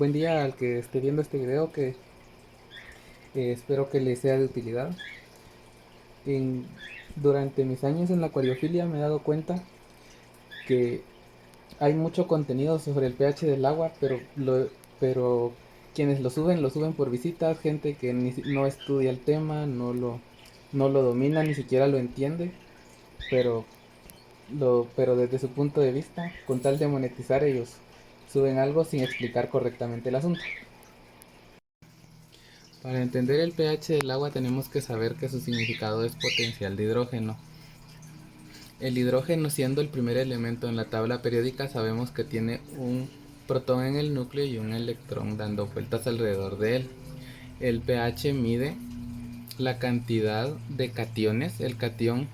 Buen día al que esté viendo este video que espero que le sea de utilidad. En- Durante mis años en la acuariofilia me he dado cuenta que hay mucho contenido sobre el pH del agua, pero quienes lo suben por visitas, gente que no estudia el tema, no lo domina, ni siquiera lo entiende, pero, pero desde su punto de vista, con tal de monetizar ellos suben algo sin explicar correctamente el asunto. Para entender el pH del agua tenemos que saber que su significado es potencial de hidrógeno. El hidrógeno, siendo el primer elemento en la tabla periódica, sabemos que tiene un protón en el núcleo y un electrón dando vueltas alrededor de él. El pH mide la cantidad de cationes. El catión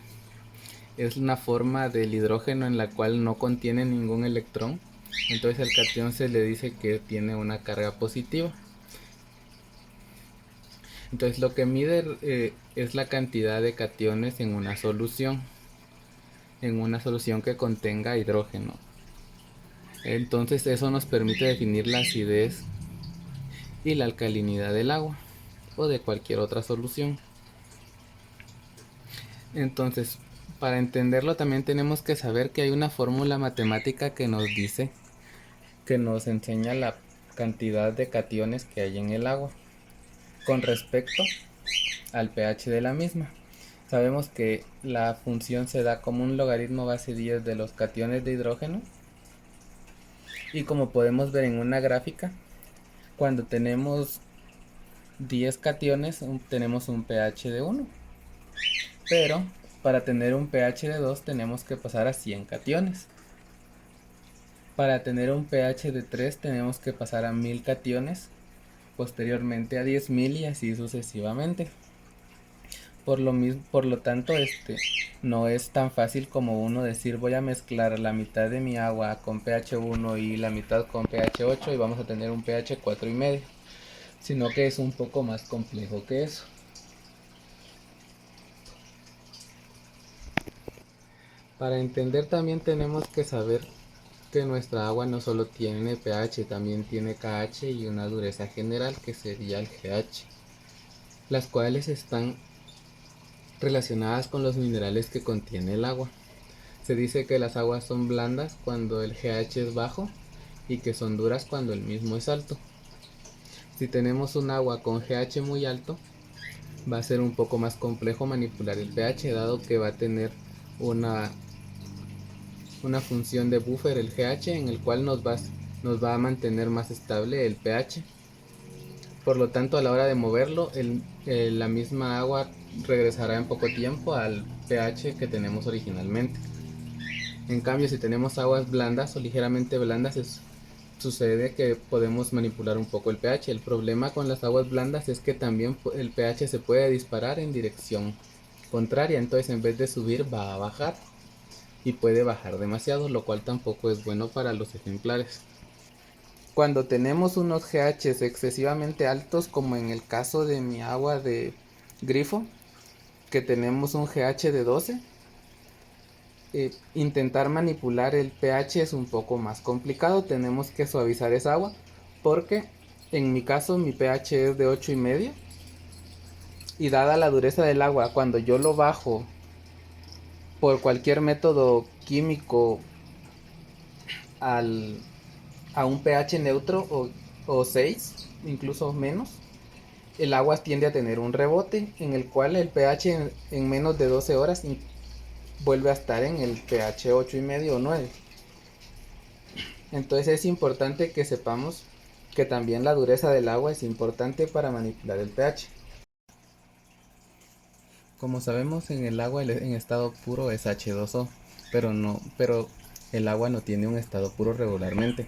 es una forma del hidrógeno en la cual no contiene ningún electrón. Entonces al catión se le dice que tiene una carga positiva. Entonces lo que mide es la cantidad de cationes en una solución que contenga hidrógeno. Entonces eso nos permite definir la acidez y la alcalinidad del agua o de cualquier otra solución. Entonces, para entenderlo también tenemos que saber que hay una fórmula matemática que nos dice, que nos enseña la cantidad de cationes que hay en el agua con respecto al pH de la misma. Sabemos que la función se da como un logaritmo base 10 de los cationes de hidrógeno, y como podemos ver en una gráfica, cuando tenemos 10 cationes tenemos un pH de 1, pero para tener un pH de 2 tenemos que pasar a 100 cationes. Para tener un pH de 3 tenemos que pasar a 1000 cationes, posteriormente a 10.000 y así sucesivamente. Por lo tanto, no es tan fácil como uno decir voy a mezclar la mitad de mi agua con pH 1 y la mitad con pH 8 y vamos a tener un pH 4 y medio, sino que es un poco más complejo que eso. Para entender también tenemos que saber que nuestra agua no solo tiene pH, también tiene KH y una dureza general que sería el GH, las cuales están relacionadas con los minerales que contiene el agua. Se dice que las aguas son blandas cuando el GH es bajo y que son duras cuando el mismo es alto. Si tenemos un agua con GH muy alto, va a ser un poco más complejo manipular el pH, dado que va a tener una, una función de buffer, el GH, en el cual nos va a mantener más estable el pH. Por lo tanto, a la hora de moverlo, la misma agua regresará en poco tiempo al pH que tenemos originalmente. En cambio, si tenemos aguas blandas o ligeramente blandas, sucede que podemos manipular un poco el pH. El problema con las aguas blandas es que también el pH se puede disparar en dirección contraria, entonces en vez de subir va a bajar y puede bajar demasiado, lo cual tampoco es bueno para los ejemplares. Cuando tenemos unos GHs excesivamente altos, como en el caso de mi agua de grifo, que tenemos un GH de 12, intentar manipular el pH es un poco más complicado. Tenemos que suavizar esa agua porque en mi caso mi pH es de 8 y medio, y dada la dureza del agua, cuando yo lo bajo por cualquier método químico al, a un pH neutro o 6, incluso menos, el agua tiende a tener un rebote en el cual el pH en menos de 12 horas vuelve a estar en el pH 8 y medio o 9. Entonces es importante que sepamos que también la dureza del agua es importante para manipular el pH. Como sabemos, en el agua en estado puro es H2O, pero el agua no tiene un estado puro regularmente,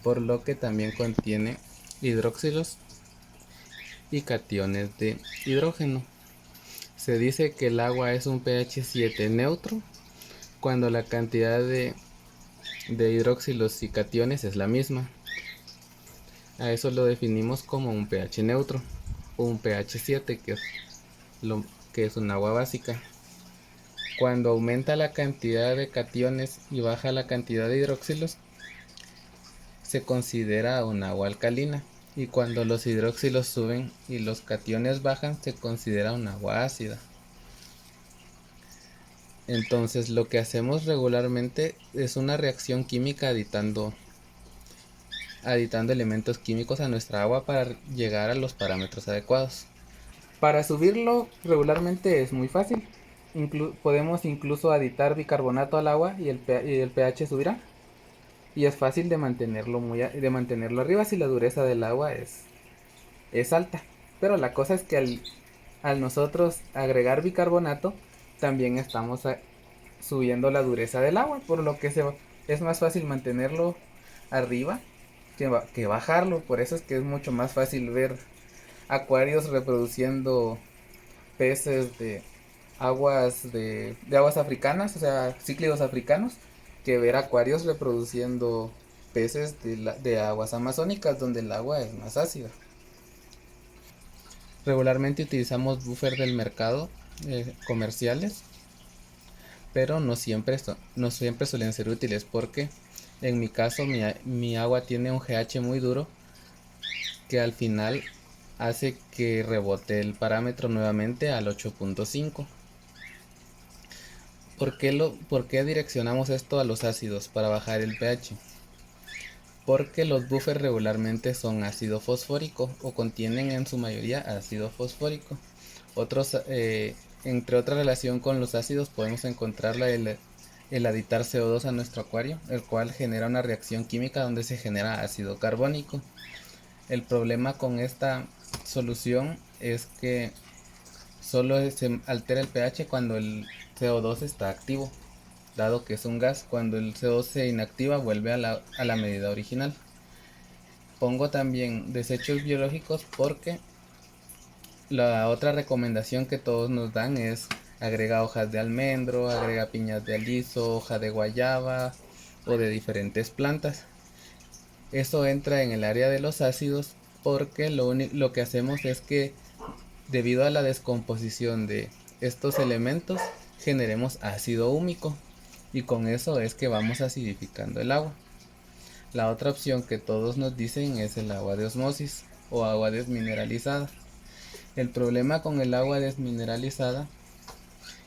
por lo que también contiene hidróxilos y cationes de hidrógeno. Se dice que el agua es un pH 7 neutro cuando la cantidad de hidróxilos y cationes es la misma. A eso lo definimos como un pH neutro o un pH 7, lo que es un agua básica. Cuando aumenta la cantidad de cationes y baja la cantidad de hidróxilos, se considera un agua alcalina, y cuando los hidróxilos suben y los cationes bajan se considera un agua ácida. Entonces lo que hacemos regularmente es una reacción química aditando elementos químicos a nuestra agua para llegar a los parámetros adecuados. Para subirlo regularmente es muy fácil. Podemos incluso aditar bicarbonato al agua y el pH subirá. Y es fácil de de mantenerlo arriba si la dureza del agua es alta. Pero la cosa es que al nosotros agregar bicarbonato, también estamos subiendo la dureza del agua, por lo que es más fácil mantenerlo arriba que bajarlo. Por eso es que es mucho más fácil ver acuarios reproduciendo peces de aguas africanas, o sea, cíclidos africanos, que ver acuarios reproduciendo peces de aguas amazónicas donde el agua es más ácida. Regularmente utilizamos buffer del mercado comerciales, pero no siempre suelen ser útiles porque en mi caso mi agua tiene un pH muy duro que al final hace que rebote el parámetro nuevamente al 8.5. ¿Por qué direccionamos esto a los ácidos para bajar el pH? Porque los buffers regularmente son ácido fosfórico o contienen en su mayoría ácido fosfórico. Entre otra relación con los ácidos podemos encontrar el aditar CO2 a nuestro acuario, el cual genera una reacción química donde se genera ácido carbónico. El problema con esta solución es que solo se altera el pH cuando el CO2 está activo, dado que es un gas. Cuando el CO2 se inactiva vuelve a la medida original. Pongo también desechos biológicos porque la otra recomendación que todos nos dan es agrega hojas de almendro, agrega piñas de aliso, hoja de guayaba o de diferentes plantas. Eso entra en el área de los ácidos porque lo que hacemos es que debido a la descomposición de estos elementos generemos ácido húmico y con eso es que vamos acidificando el agua. La otra opción que todos nos dicen es el agua de osmosis o agua desmineralizada. El problema con el agua desmineralizada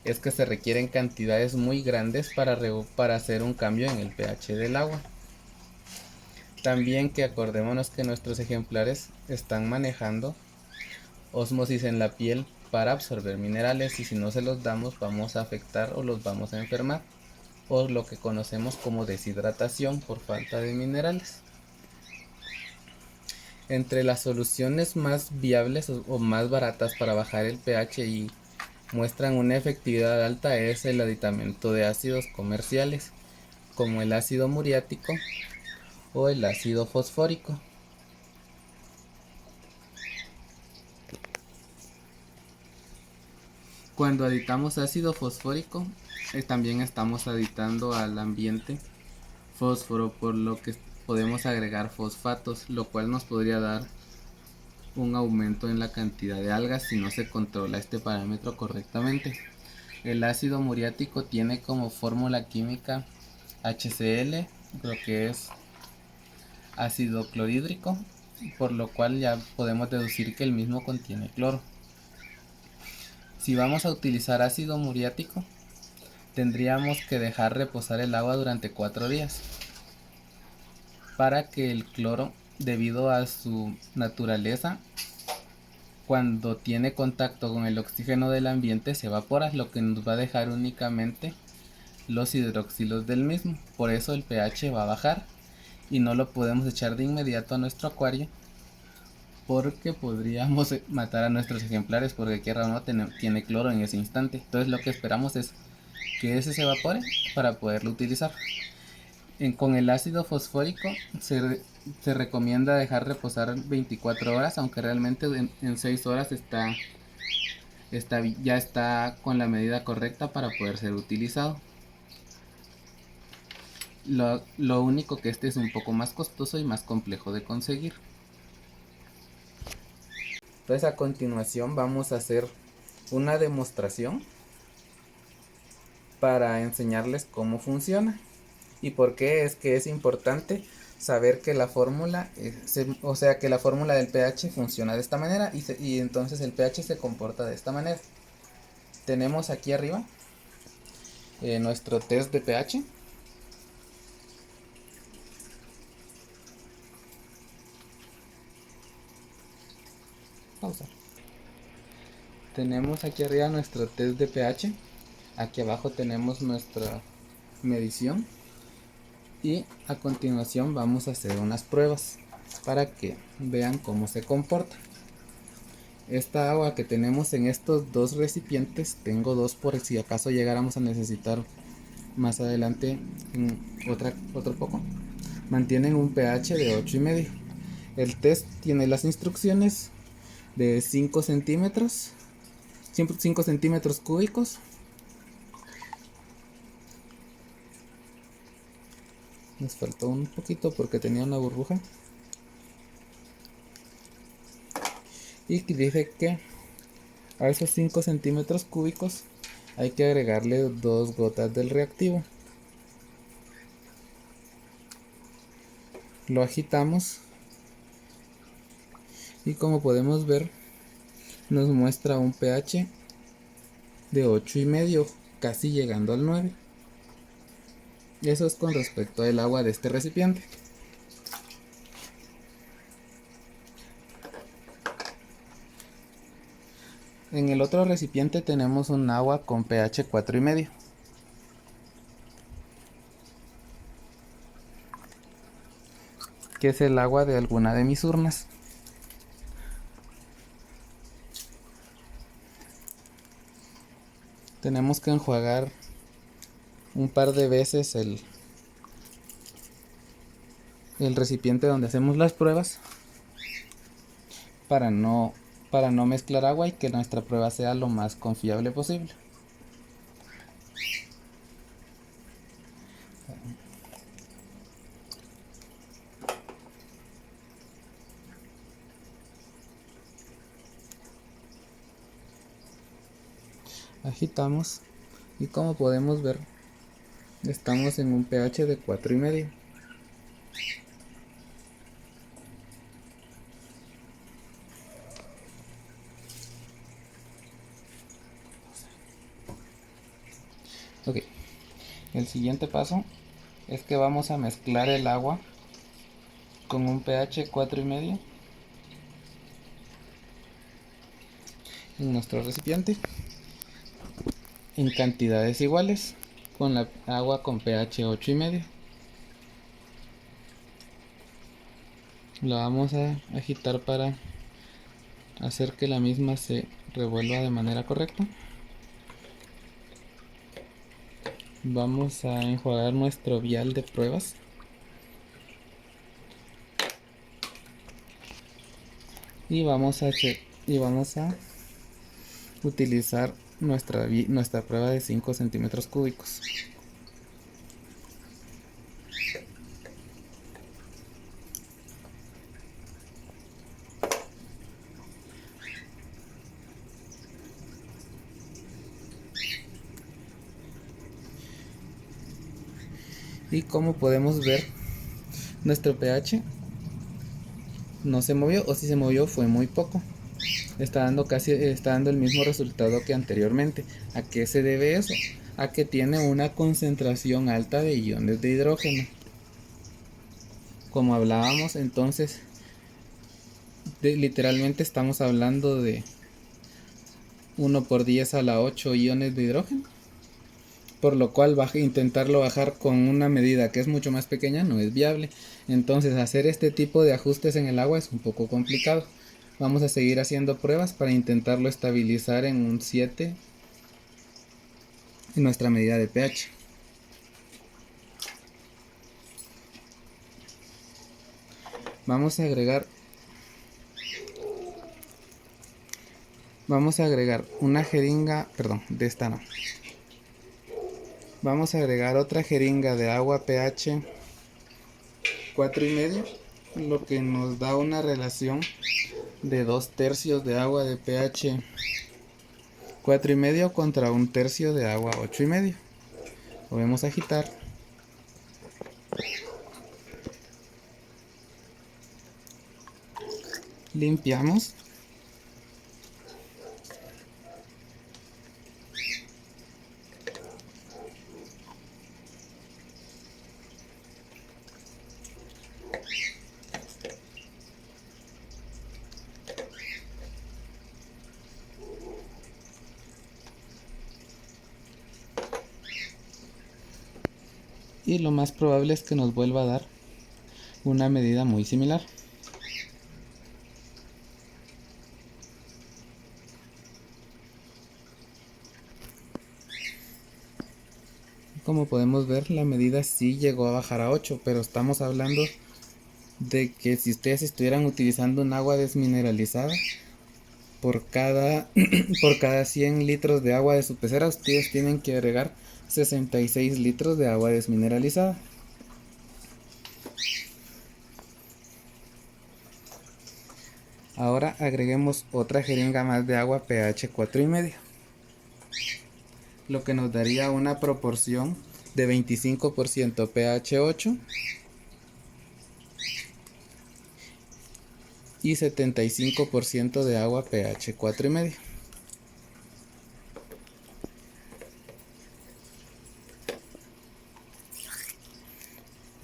es que se requieren cantidades muy grandes para hacer un cambio en el pH del agua. También que acordémonos que nuestros ejemplares están manejando osmosis en la piel para absorber minerales y si no se los damos vamos a afectar o los vamos a enfermar, o lo que conocemos como deshidratación por falta de minerales. Entre las soluciones más viables o más baratas para bajar el pH y muestran una efectividad alta es el aditamento de ácidos comerciales como el ácido muriático o el ácido fosfórico. Cuando aditamos ácido fosfórico también estamos aditando al ambiente fósforo, por lo que podemos agregar fosfatos, lo cual nos podría dar un aumento en la cantidad de algas si no se controla este parámetro correctamente. El ácido muriático tiene como fórmula química HCl, lo que es ácido clorhídrico, por lo cual ya podemos deducir que el mismo contiene cloro. Si vamos a utilizar ácido muriático, tendríamos que dejar reposar el agua durante 4 días para que el cloro, debido a su naturaleza, cuando tiene contacto con el oxígeno del ambiente se evapora, lo que nos va a dejar únicamente los hidróxilos del mismo. Por eso el pH va a bajar y no lo podemos echar de inmediato a nuestro acuario porque podríamos matar a nuestros ejemplares, porque tierra o no tiene cloro en ese instante. Entonces lo que esperamos es que ese se evapore para poderlo utilizar. Con el ácido fosfórico se recomienda dejar reposar 24 horas, aunque realmente en 6 horas ya está con la medida correcta para poder ser utilizado. Lo único que este es un poco más costoso y más complejo de conseguir. Entonces a continuación vamos a hacer una demostración para enseñarles cómo funciona y por qué es que es importante saber que la fórmula, o sea que la fórmula del pH funciona de esta manera y entonces el pH se comporta de esta manera. Tenemos aquí arriba nuestro test de pH. Pausa. Tenemos aquí arriba nuestro test de pH. Aquí abajo tenemos nuestra medición. Y a continuación vamos a hacer unas pruebas para que vean cómo se comporta. Esta agua que tenemos en estos dos recipientes, tengo dos por si acaso llegáramos a necesitar más adelante otro poco, mantienen un pH de 8,5. El test tiene las instrucciones de 5 centímetros 5 centímetros cúbicos. Nos faltó un poquito porque tenía una burbuja. Y dice que a esos 5 centímetros cúbicos hay que agregarle 2 gotas del reactivo. Lo agitamos y como podemos ver nos muestra un pH de 8,5, casi llegando al 9. Eso es con respecto al agua de este recipiente. En el otro recipiente tenemos un agua con pH 4,5. Que es el agua de alguna de mis urnas. Tenemos que enjuagar un par de veces el recipiente donde hacemos las pruebas para no mezclar agua y que nuestra prueba sea lo más confiable posible. Agitamos y como podemos ver estamos en un pH de 4,5. Ok, el siguiente paso es que vamos a mezclar el agua con un pH 4,5 en nuestro recipiente en cantidades iguales con la agua con pH 8,5. La vamos a agitar para hacer que la misma se revuelva de manera correcta. Vamos a enjuagar nuestro vial de pruebas. Y vamos a utilizar nuestra prueba de 5 centímetros cúbicos. Y como podemos ver, nuestro pH no se movió, o si se movió fue muy poco. Está dando el mismo resultado que anteriormente. ¿A qué se debe eso? A que tiene una concentración alta de iones de hidrógeno. Como hablábamos, entonces literalmente estamos hablando de 1 por 10 a la 8 iones de hidrógeno, por lo cual intentarlo bajar con una medida que es mucho más pequeña no es viable. Entonces hacer este tipo de ajustes en el agua es un poco complicado. Vamos a seguir haciendo pruebas para intentarlo estabilizar en un 7 en nuestra medida de pH. Vamos a agregar una jeringa, perdón, de esta no. Vamos a agregar otra jeringa de agua pH 4,5, lo que nos da una relación de 2/3 de agua de pH 4,5 contra 1/3 de agua 8,5. Volvemos a agitar. Limpiamos. Y lo más probable es que nos vuelva a dar una medida muy similar. Como podemos ver, la medida sí llegó a bajar a 8, pero estamos hablando de que si ustedes estuvieran utilizando un agua desmineralizada, por cada, por cada 100 litros de agua de su pecera, ustedes tienen que agregar 66 litros de agua desmineralizada. Ahora agreguemos otra jeringa más de agua pH 4,5, lo que nos daría una proporción de 25% pH 8 y 75% de agua pH 4,5.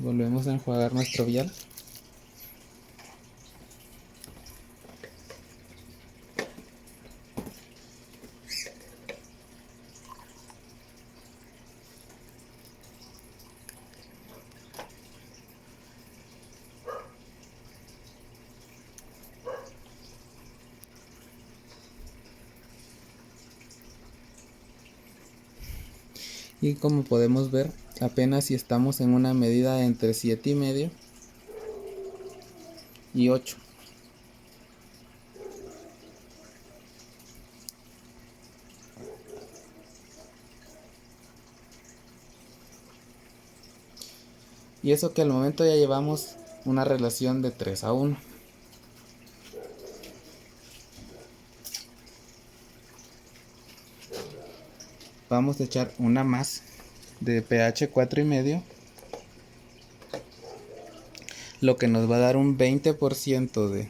Volvemos a enjuagar nuestro vial. Y como podemos ver, apenas si estamos en una medida entre 7,5 y 8. Y eso que al momento ya llevamos una relación de 3:1. Vamos a echar una más de pH 4,5, lo que nos va a dar un 20%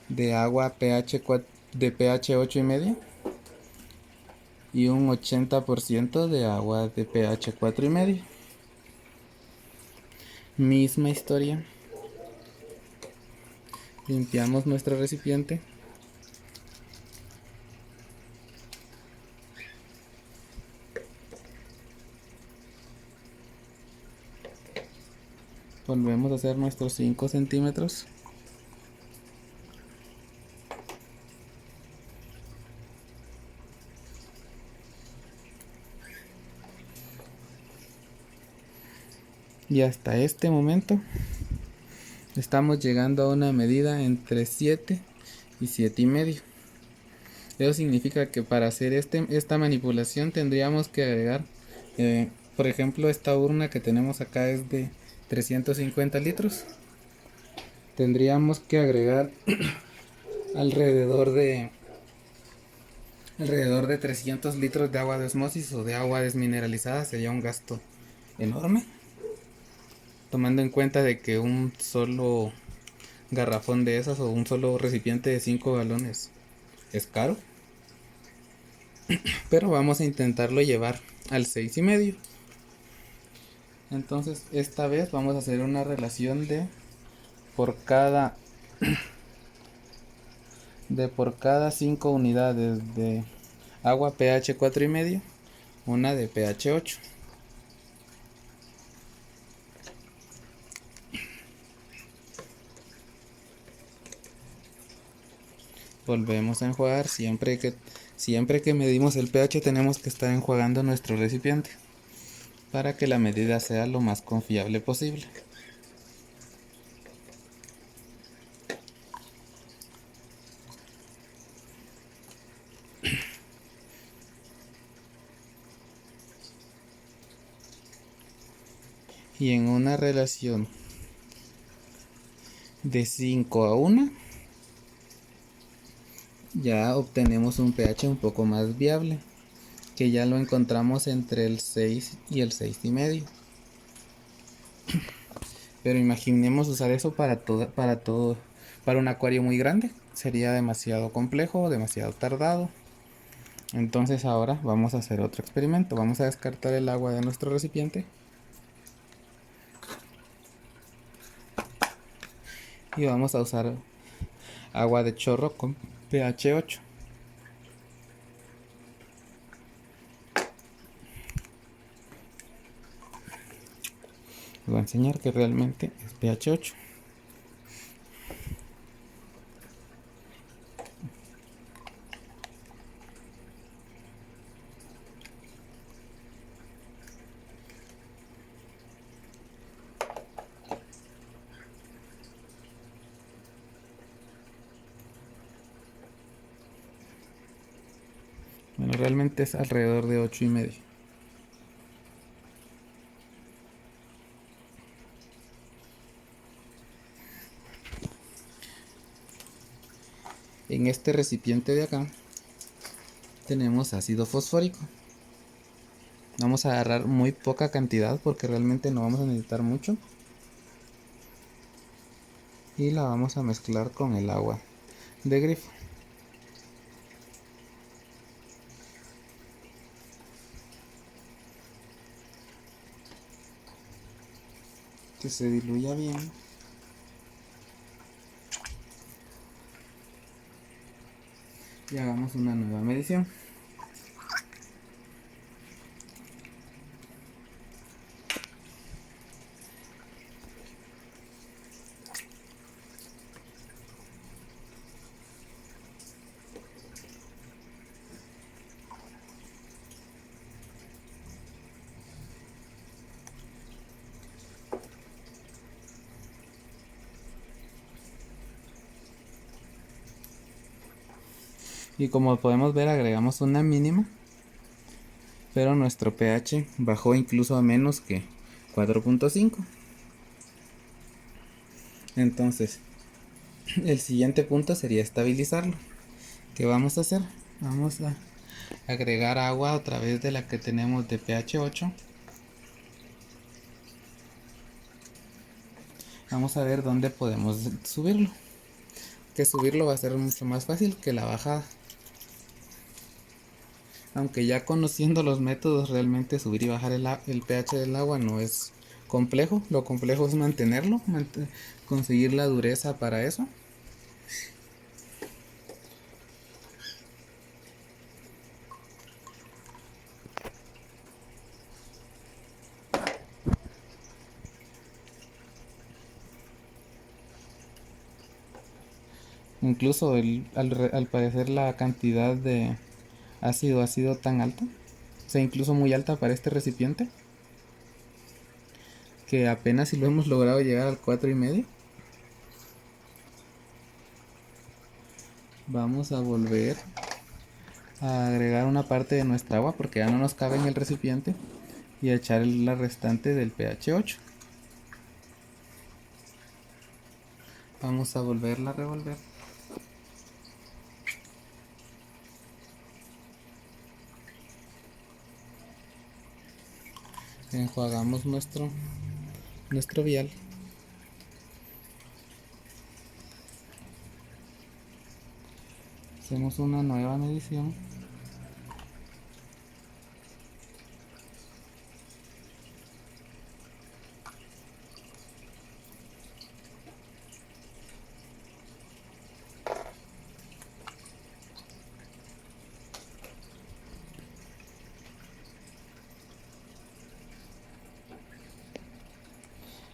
de agua de pH 8,5 y un 80% de agua de pH 4,5. Misma historia. Limpiamos nuestro recipiente. Volvemos a hacer nuestros 5 centímetros. Y hasta este momento estamos llegando a una medida entre 7 y 7,5. Eso significa que para hacer esta manipulación tendríamos que agregar, por ejemplo, esta urna que tenemos acá es de 350 litros. Tendríamos que agregar alrededor de 300 litros de agua de osmosis o de agua desmineralizada. Sería un gasto enorme, tomando en cuenta de que un solo garrafón de esas o un solo recipiente de 5 galones es caro. Pero vamos a intentarlo llevar al 6,5. Entonces esta vez vamos a hacer una relación de por cada 5 unidades de agua pH 4,5, una de pH 8. Volvemos a enjuagar. Siempre que medimos el pH tenemos que estar enjuagando nuestro recipiente para que la medida sea lo más confiable posible. Y en una relación de 5:1 ya obtenemos un pH un poco más viable, que ya lo encontramos entre el 6 y el 6,5. Pero imaginemos usar eso para un acuario muy grande. Sería demasiado complejo, demasiado tardado. Entonces ahora vamos a hacer otro experimento. Vamos a descartar el agua de nuestro recipiente. Y vamos a usar agua de chorro con pH 8. Les voy a enseñar que realmente es pH 8. Bueno, realmente es alrededor de 8,5. En este recipiente de acá tenemos ácido fosfórico. Vamos a agarrar muy poca cantidad porque realmente no vamos a necesitar mucho. Y la vamos a mezclar con el agua de grifo. Que se diluya bien. Y hagamos una nueva medición. Y como podemos ver, agregamos una mínima, pero nuestro pH bajó incluso a menos que 4,5. Entonces el siguiente punto sería estabilizarlo. ¿Qué vamos a hacer? Vamos a agregar agua a través de la que tenemos de pH 8. Vamos a ver dónde podemos subirlo. Que subirlo va a ser mucho más fácil que la bajada. Aunque ya conociendo los métodos, realmente subir y bajar el pH del agua no es complejo. Lo complejo es mantenerlo, conseguir la dureza para eso. Incluso al parecer la cantidad de ácido ha sido tan alta, o sea, incluso muy alta para este recipiente, que apenas si lo hemos logrado llegar al 4,5. Vamos a volver a agregar una parte de nuestra agua porque ya no nos cabe en el recipiente y a echar la restante del pH 8. Vamos a volverla a revolver. Enjuagamos nuestro vial. Hacemos una nueva medición.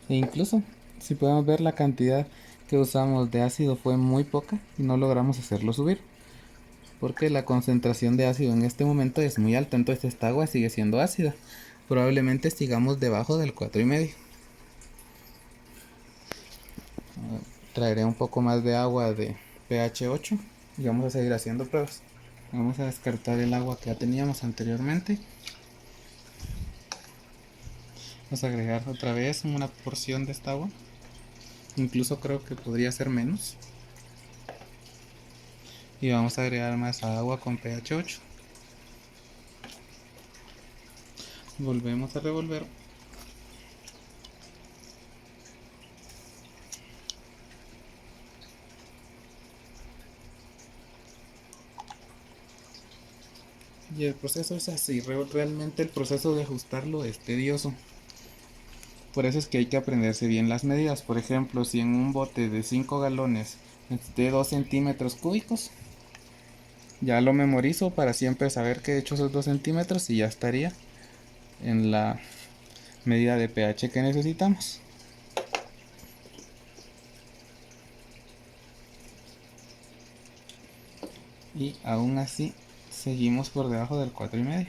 E incluso, si podemos ver, la cantidad que usamos de ácido fue muy poca y no logramos hacerlo subir. Porque la concentración de ácido en este momento es muy alta, entonces esta agua sigue siendo ácida. Probablemente sigamos debajo del 4,5. Traeré un poco más de agua de pH 8 y vamos a seguir haciendo pruebas. Vamos a descartar el agua que ya teníamos anteriormente. Vamos a agregar otra vez una porción de esta agua. Incluso creo que podría ser menos. Y vamos a agregar más agua con pH 8. Volvemos a revolver. Y el proceso es así, realmente el proceso de ajustarlo es tedioso. Por eso es que hay que aprenderse bien las medidas. Por ejemplo, si en un bote de 5 galones es de 2 centímetros cúbicos, ya lo memorizo para siempre saber que he hecho esos 2 centímetros y ya estaría en la medida de pH que necesitamos. Y aún así seguimos por debajo del 4,5.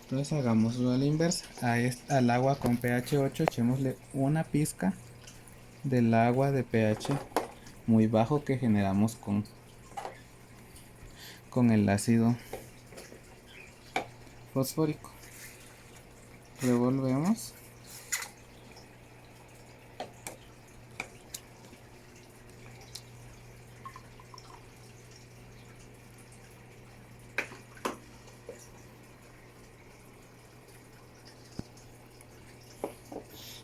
Entonces hagámoslo a la inversa. Al agua con pH 8 echémosle una pizca del agua de pH muy bajo que generamos con el ácido fosfórico. Revolvemos.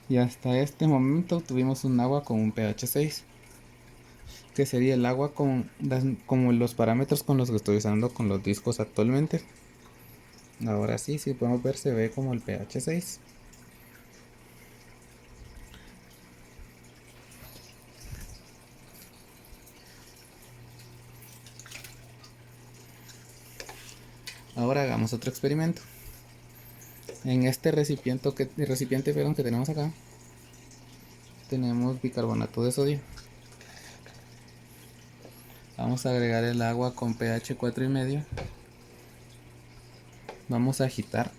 Y hasta este momento tuvimos un agua con un pH 6, que sería el agua como los parámetros con los que estoy usando con los discos actualmente. Ahora sí, si podemos ver, se ve como el pH 6. Ahora hagamos otro experimento. En este recipiente que tenemos acá, tenemos bicarbonato de sodio. Vamos a agregar el agua con pH 4,5. Vamos a agitar.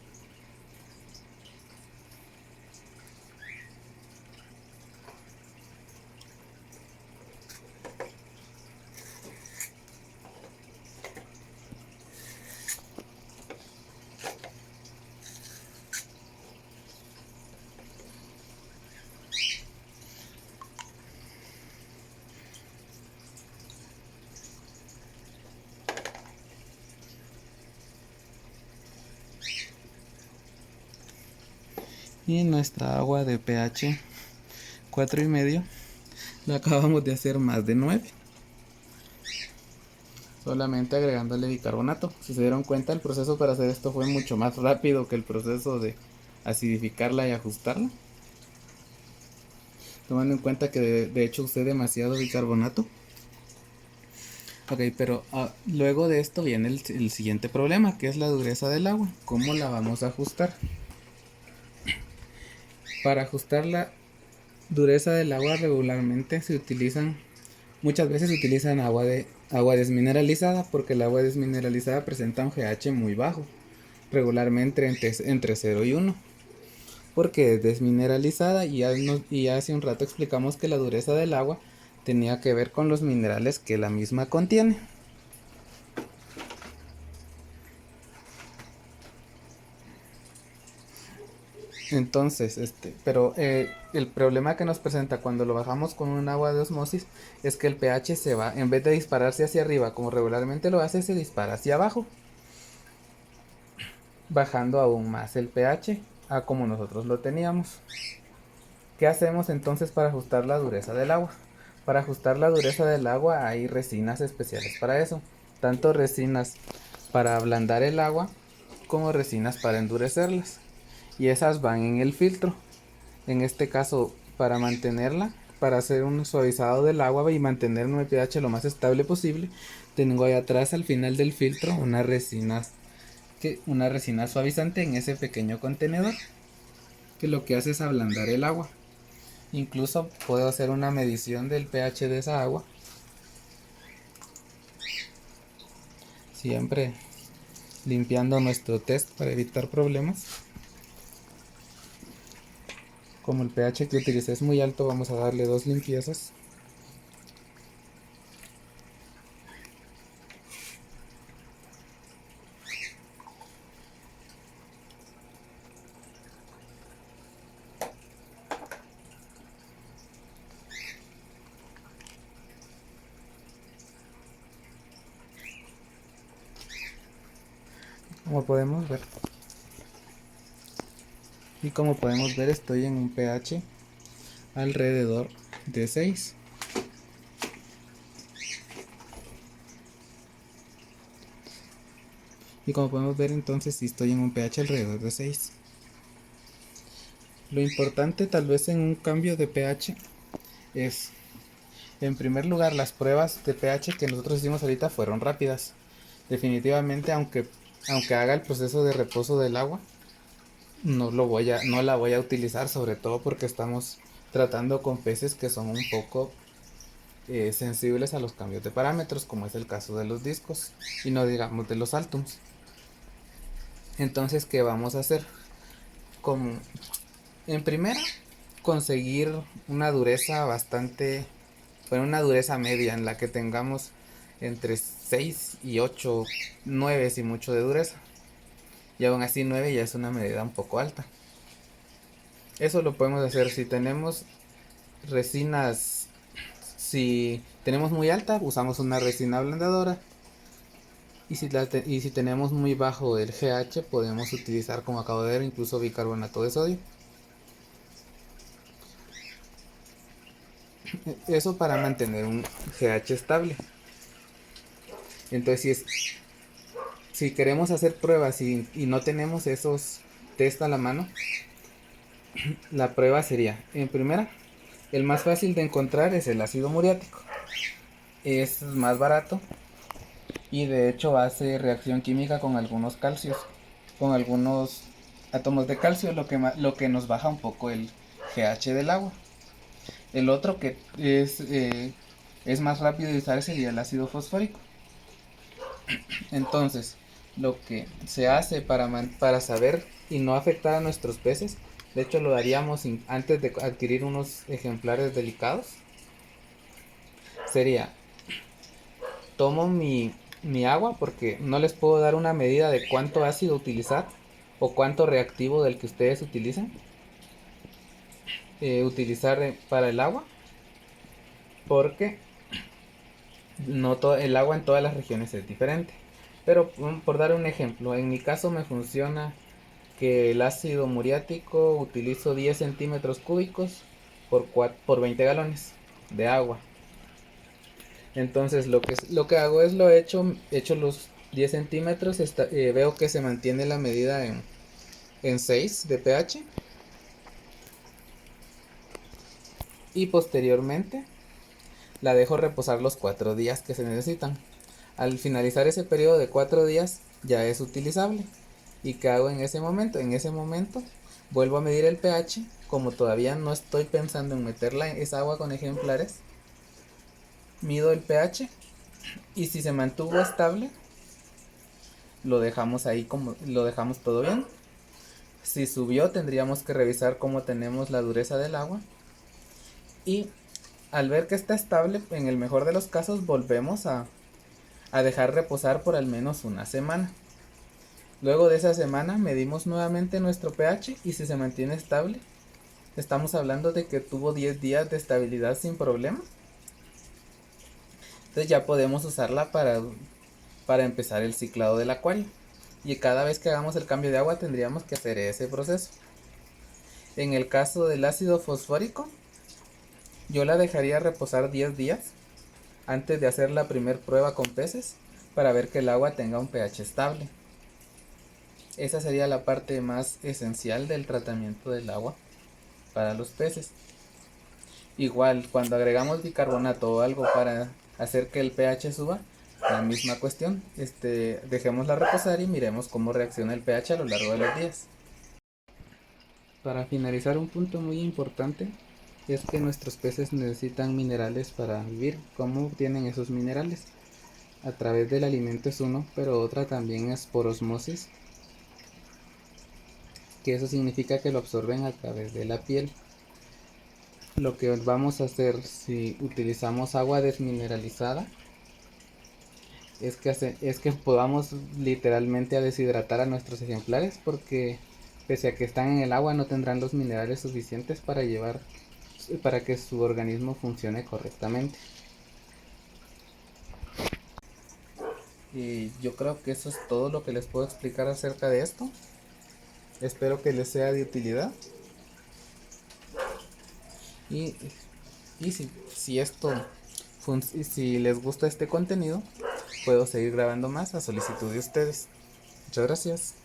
Y nuestra agua de pH 4,5 la acabamos de hacer más de 9. Solamente agregándole bicarbonato. Si se dieron cuenta, el proceso para hacer esto fue mucho más rápido que el proceso de acidificarla y ajustarla. Tomando en cuenta que de hecho usé demasiado bicarbonato. Ok, pero luego de esto viene el siguiente problema, que es la dureza del agua. ¿Cómo la vamos a ajustar? Para ajustar la dureza del agua regularmente muchas veces se utilizan agua desmineralizada, porque el agua desmineralizada presenta un pH muy bajo, regularmente entre 0 y 1, porque es desmineralizada y hace un rato explicamos que la dureza del agua tenía que ver con los minerales que la misma contiene. Entonces, pero el problema que nos presenta cuando lo bajamos con un agua de osmosis es que el pH se va, en vez de dispararse hacia arriba como regularmente lo hace, se dispara hacia abajo, bajando aún más el pH a como nosotros lo teníamos. ¿Qué hacemos entonces para ajustar la dureza del agua? Para ajustar la dureza del agua hay resinas especiales para eso, tanto resinas para ablandar el agua como resinas para endurecerlas, y esas van en el filtro. En este caso, para hacer un suavizado del agua y mantener un pH lo más estable posible, tengo ahí atrás al final del filtro una resina suavizante en ese pequeño contenedor, que lo que hace es ablandar el agua. Incluso puedo hacer una medición del pH de esa agua, siempre limpiando nuestro test para evitar problemas. Como el pH que utilicé es muy alto, vamos a darle 2 limpiezas. Como podemos ver, estoy en un pH alrededor de 6. Y como podemos ver, entonces sí estoy en un pH alrededor de 6. Lo importante tal vez en un cambio de pH es, en primer lugar, las pruebas de pH que nosotros hicimos ahorita fueron rápidas. Definitivamente, aunque haga el proceso de reposo del agua, no la voy a utilizar, sobre todo porque estamos tratando con peces que son un poco sensibles a los cambios de parámetros, como es el caso de los discos y no digamos de los altums. Entonces, ¿qué vamos a hacer? Como en primera, conseguir una dureza bastante, bueno, una dureza media en la que tengamos entre 6 y 8, 9 si mucho de dureza. Y aún así 9 ya es una medida un poco alta. Eso lo podemos hacer si tenemos resinas, si tenemos muy alta, usamos una resina ablandadora. Y si tenemos muy bajo el GH, podemos utilizar, como acabo de ver, incluso bicarbonato de sodio. Eso para mantener un GH estable. Entonces, si queremos hacer pruebas y no tenemos esos test a la mano, la prueba sería, en primera, el más fácil de encontrar es el ácido muriático. Es más barato y de hecho hace reacción química con algunos calcios, con algunos átomos de calcio, lo que nos baja un poco el GH del agua. El otro que es más rápido de usar sería el ácido fosfórico. Entonces, lo que se hace para saber y no afectar a nuestros peces, de hecho lo haríamos antes de adquirir unos ejemplares delicados, sería, tomo mi agua porque no les puedo dar una medida de cuánto ácido utilizar o cuánto reactivo del que ustedes utilicen, utilizar para el agua, porque no todo, el agua en todas las regiones es diferente. Pero por dar un ejemplo, en mi caso me funciona que el ácido muriático utilizo 10 centímetros cúbicos por 20 galones de agua. Entonces lo que hago es hecho los 10 centímetros, veo que se mantiene la medida en 6 de pH y posteriormente la dejo reposar los 4 días que se necesitan. Al finalizar ese periodo de 4 días ya es utilizable. ¿Y qué hago en ese momento? En ese momento vuelvo a medir el pH. Como todavía no estoy pensando en meterla en esa agua con ejemplares, mido el pH y si se mantuvo estable, lo dejamos ahí, como lo dejamos todo bien. Si subió, tendríamos que revisar cómo tenemos la dureza del agua. Y al ver que está estable, en el mejor de los casos, volvemos a dejar reposar por al menos una semana. Luego de esa semana medimos nuevamente nuestro pH y si se mantiene estable, estamos hablando de que tuvo 10 días de estabilidad sin problema. Entonces ya podemos usarla para empezar el ciclado del acuario. Y cada vez que hagamos el cambio de agua tendríamos que hacer ese proceso. En el caso del ácido fosfórico, yo la dejaría reposar 10 días antes de hacer la primer prueba con peces para ver que el agua tenga un pH estable. Esa sería la parte más esencial del tratamiento del agua para los peces. Igual, cuando agregamos bicarbonato o algo para hacer que el pH suba, la misma cuestión, dejémosla reposar y miremos cómo reacciona el pH a lo largo de los días. Para finalizar, un punto muy importante es que nuestros peces necesitan minerales para vivir. ¿Cómo obtienen esos minerales? A través del alimento es uno, pero otra también es por osmosis, que eso significa que lo absorben a través de la piel. Lo que vamos a hacer si utilizamos agua desmineralizada es que podamos literalmente a deshidratar a nuestros ejemplares porque pese a que están en el agua no tendrán los minerales suficientes para que su organismo funcione correctamente. Y yo creo que eso es todo lo que les puedo explicar acerca de esto. Espero que les sea de utilidad. Y, y si les gusta este contenido, puedo seguir grabando más a solicitud de ustedes. Muchas gracias.